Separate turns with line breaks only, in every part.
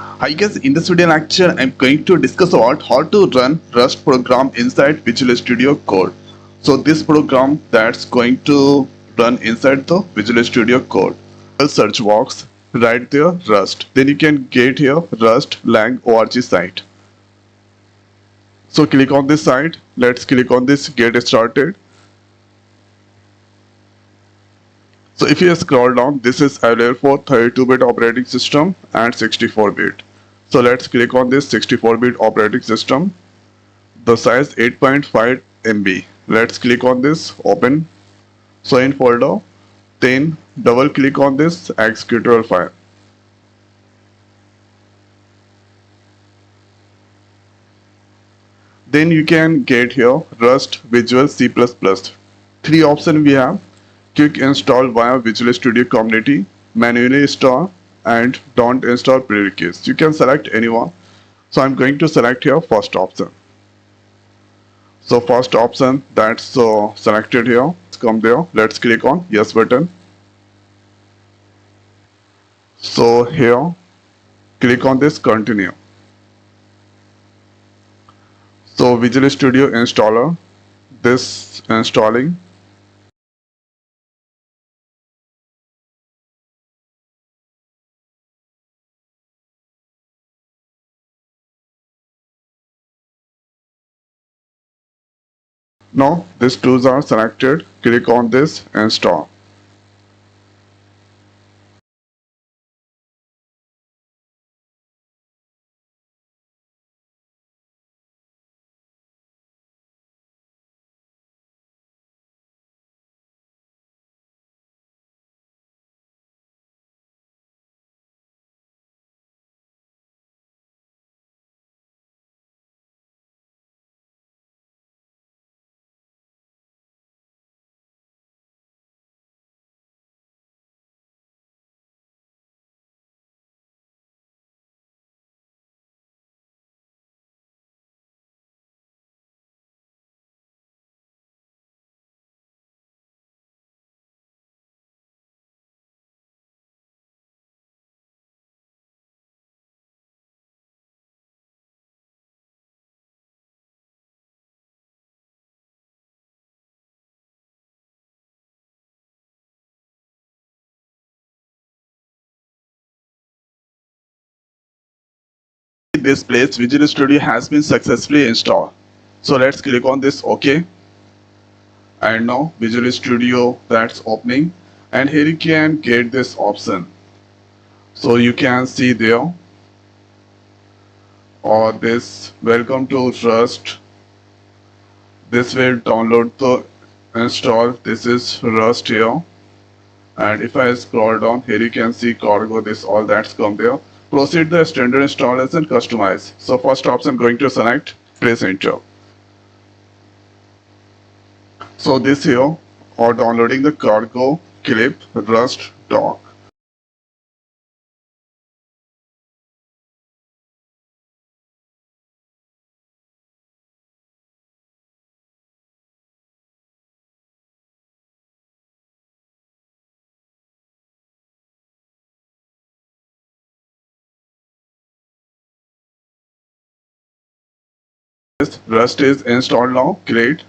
Hi guys, in this video lecture I'm going to discuss about how to run Rust program inside Visual Studio Code. So this program that's going to run inside the Visual Studio Code. A search box, right there Rust. Then you can get here Rust lang org site. So click on this site. Let's click on this get started. So if you scroll down, this is available for 32-bit operating system and 64-bit. So let's click on this 64-bit operating system. The size 8.5 MB. Let's click on this open. So in folder, then double click on this executable file. Then you can get here Rust Visual C++. Three options we have: quick install via Visual Studio Community, manually install, and don't install prerequisites. You can select anyone. So I'm going to select here first option. So first option that's selected here. Come there. Let's click on yes button. So here, click on this continue. So Visual Studio installer, this installing. Now these tools are selected. Click on this install. This place Visual Studio has been successfully installed. So let's click on this OK. And now Visual Studio that's opening. And here you can get this option. So you can see there or this welcome to Rust. This will download the install. This is Rust here. And if I scroll down here, you can see cargo, this all that's come there. Proceed the standard installation, customize. So first option going to select, press enter. So this here or downloading the cargo clip Rust doc. This Rust is installed now. Great.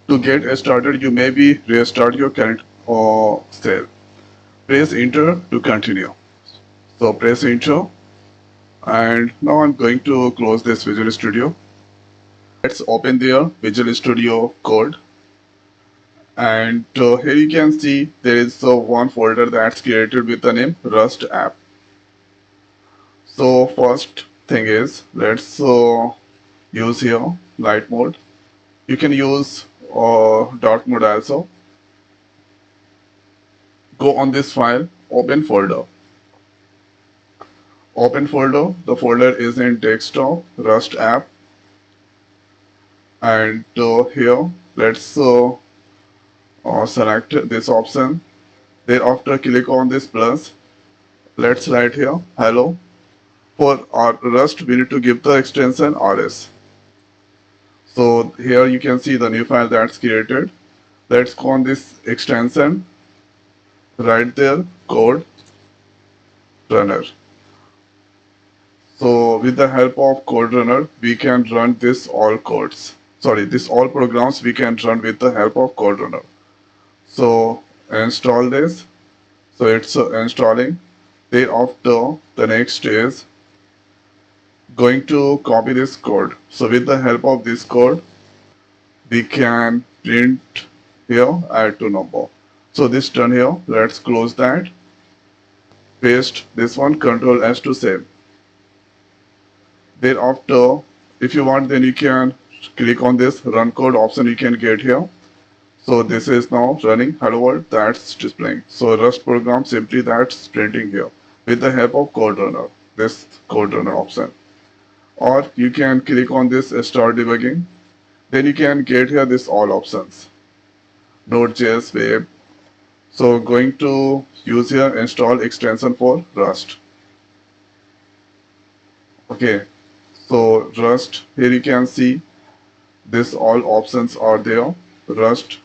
To get started, you may be restart your current or cell. Press enter to continue. So press enter. And now I'm going to close this Visual Studio. Let's open their Visual Studio Code. And here you can see there is one folder that's created with the name Rust app. So first thing is let's use here light mode. You can use dark mode also. Go on this file, open folder. Open folder, the folder is in desktop, Rust app. And here let's select this option. Thereafter click on this plus. Let's write here hello. For our Rust we need to give the extension rs. So here you can see the new file that's created. Let's go on this extension, right there code runner. So with the help of code runner, we can run this all codes. Sorry, this all programs we can run with the help of code runner. So install this. So it's installing. Thereafter, the next is going to copy this code. So with the help of this code, we can print here add to number. So this done here. Let's close that. Paste this one. Control S to save. Thereafter, if you want, then you can click on this run code option you can get here. So this is now running hello world, that's displaying. So Rust program simply that's printing here with the help of code runner, this code runner option. Or you can click on this start debugging. Then you can get here this all options. Node.js web. So going to use here install extension for Rust. Okay. So Rust, here you can see this all options are there. Rust.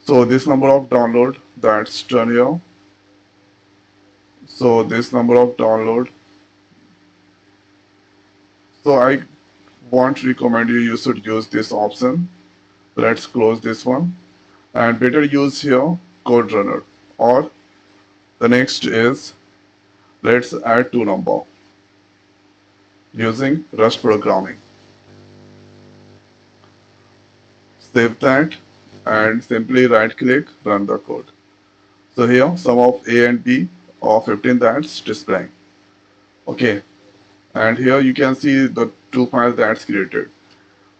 So this number of download that's done here. So this number of download. So I won't recommend you should use this option. Let's close this one. And better use here code runner. Or the next is let's add to number using Rust programming. Save that and simply right click run the code. So here sum of A and B of 15 that's displaying. Okay, and here you can see the two files that's created.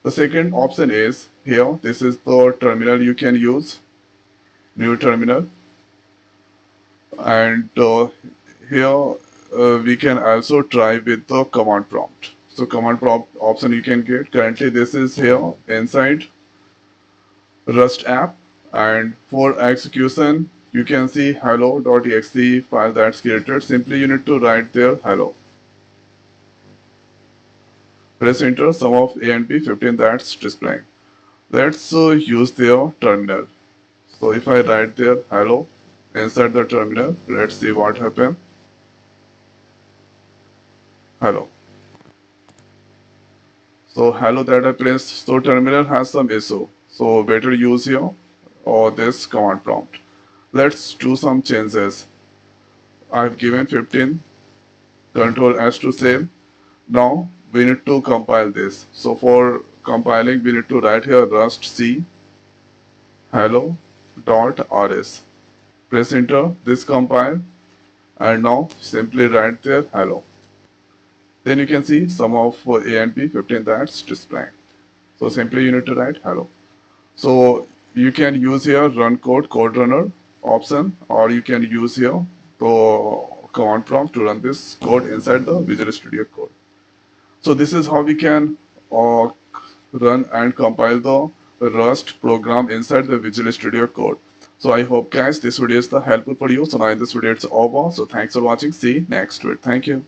The second option is here, this is the terminal you can use, new terminal. And here we can also try with the command prompt. So command prompt option you can get. Currently this is here inside Rust app, and for execution you can see hello.exe file that's created. Simply you need to write there hello. Press enter, sum of A and B 15 that's displaying. Let's use their terminal. So if I write there hello inside the terminal, let's see what happens. Hello. So hello that I pressed. So terminal has some issue. So better use here or this command prompt. Let's do some changes. I've given 15. Control S to save. Now we need to compile this. So for compiling, we need to write here rust c hello.rs. Press enter. This compile, and now simply write there hello. Then you can see sum of A and B 15 that's displaying. So simply you need to write hello. So you can use here run code runner option, or you can use here the command prompt to run this code inside the Visual Studio Code. So this is how we can run and compile the Rust program inside the Visual Studio Code. So I hope guys this video is helpful for you. So now in this video it's over. So thanks for watching. See you next week. Thank you.